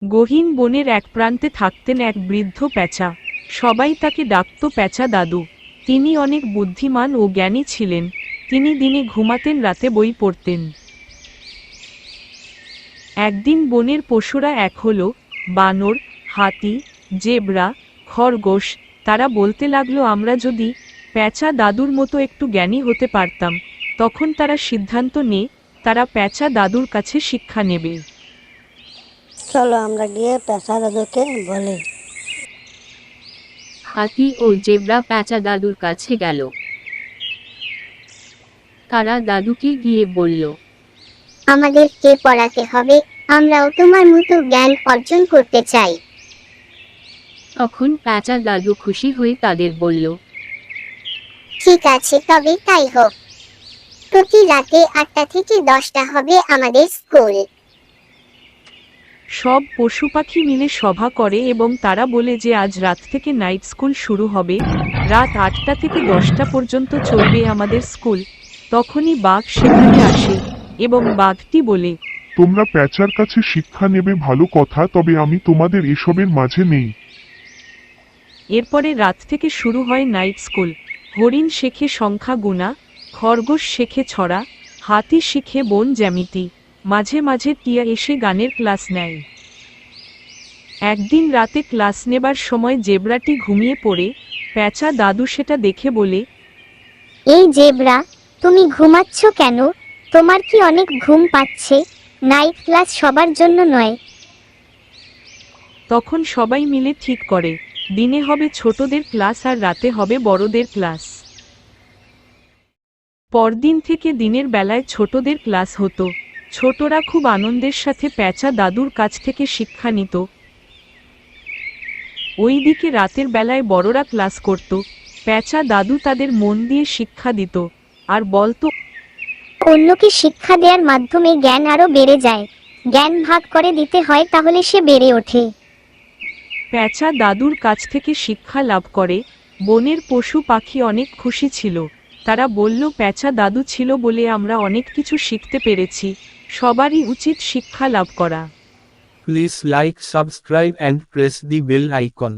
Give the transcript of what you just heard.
গহীন বনের এক প্রান্তে থাকতেন এক বৃদ্ধ প্যাঁচা। সবাই তাকে ডাকত প্যাঁচা দাদু। তিনি অনেক বুদ্ধিমান ও জ্ঞানী ছিলেন। তিনি দিনে ঘুমাতেন, রাতে বই পড়তেন। একদিন বনের পশুরা এক হলো, বানর, হাতি, জেব্রা, খরগোশ। তারা বলতে লাগলো, আমরা যদি প্যাঁচা দাদুর মতো একটু জ্ঞানী হতে পারতাম। তখন তারা সিদ্ধান্ত নেয় তারা প্যাঁচা দাদুর কাছে শিক্ষা নেবে। চলো আমরা গিয়ে পেঁচা দাদুকে বলি। হাতি ও জেব্রা প্যাঁচা দাদুর কাছে গেল। তারা দাদুকে গিয়ে বলল, আমাদেরকে পড়াতে হবে, আমরাও তোমার মতো জ্ঞান অর্জন করতে চাই। তখন প্যাঁচা দাদু খুশি হয়ে তাদের বলল, ঠিক আছে, তবে তাই হোক। প্রতি রাতে 8টা থেকে 10টা হবে আমাদের স্কুল। সব পশু পাখি মিলে সভা করে এবং তারা বলে যে আজ রাত থেকে নাইট স্কুল শুরু হবে। রাত 8টা থেকে 10টা পর্যন্ত চলবে আমাদের স্কুল। তখনই বাঘ সেখানে আসে এবং বাঘটি বলে, তোমরা প্যাঁচার কাছে শিক্ষা নেবে ভালো কথা, তবে আমি তোমাদের এসবের মাঝে নেই। এরপরে রাত থেকে শুরু হয় নাইট স্কুল। হরিণ শেখে সংখ্যা গুণা, খরগোশ শেখে ছড়া, হাতি শিখে বন জ্যামিতি। মাঝে মাঝে টিয়া এসে গানের ক্লাস নেয়। একদিন রাতে ক্লাস নেবার সময় জেব্রাটি ঘুমিয়ে পড়ে। প্যাঁচা দাদু সেটা দেখে বলে, এই জেব্রা, তুমি ঘুমাচ্ছ কেন? তোমার কি অনেক ঘুম পাচ্ছে? নাইট ক্লাস সবার জন্য নয়। তখন সবাই মিলে ঠিক করে দিনে হবে ছোটদের ক্লাস আর রাতে হবে বড়দের ক্লাস। পরদিন থেকে দিনের বেলায় ছোটদের ক্লাস হতো। ছোটরা খুব আনন্দের সাথে প্যাঁচা দাদুর কাছ থেকে শিক্ষা নিত। ওইদিকে রাতের বেলায় বড়রা ক্লাস করত। প্যাঁচা দাদু তাদের মন দিয়ে শিক্ষা দিত আর বলতো, অন্যকে শিক্ষা দেওয়ার মাধ্যমে জ্ঞান আরো বেড়ে যায়। জ্ঞান ভাগ করে দিতে হয়, তাহলে সে বেড়ে ওঠে। প্যাঁচা দাদুর কাছ থেকে শিক্ষা লাভ করে বনের পশু পাখি অনেক খুশি ছিল। তারা বলল, প্যাঁচা দাদু ছিল বলে আমরা অনেক কিছু শিখতে পেরেছি। সবারই উচিত শিক্ষা লাভ করা। Please like, subscribe and press the bell icon.